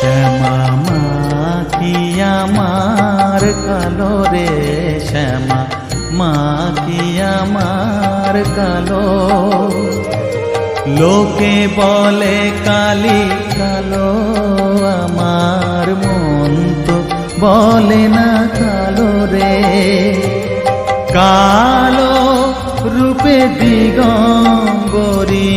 শ্যামা মা কি আমার কালো রে, শ্যামা মা কি আমার কালো। লোকে বলে কালি কালো, আমার মন তো বলে না কালো রে। কালো রূপে দিগম্বরী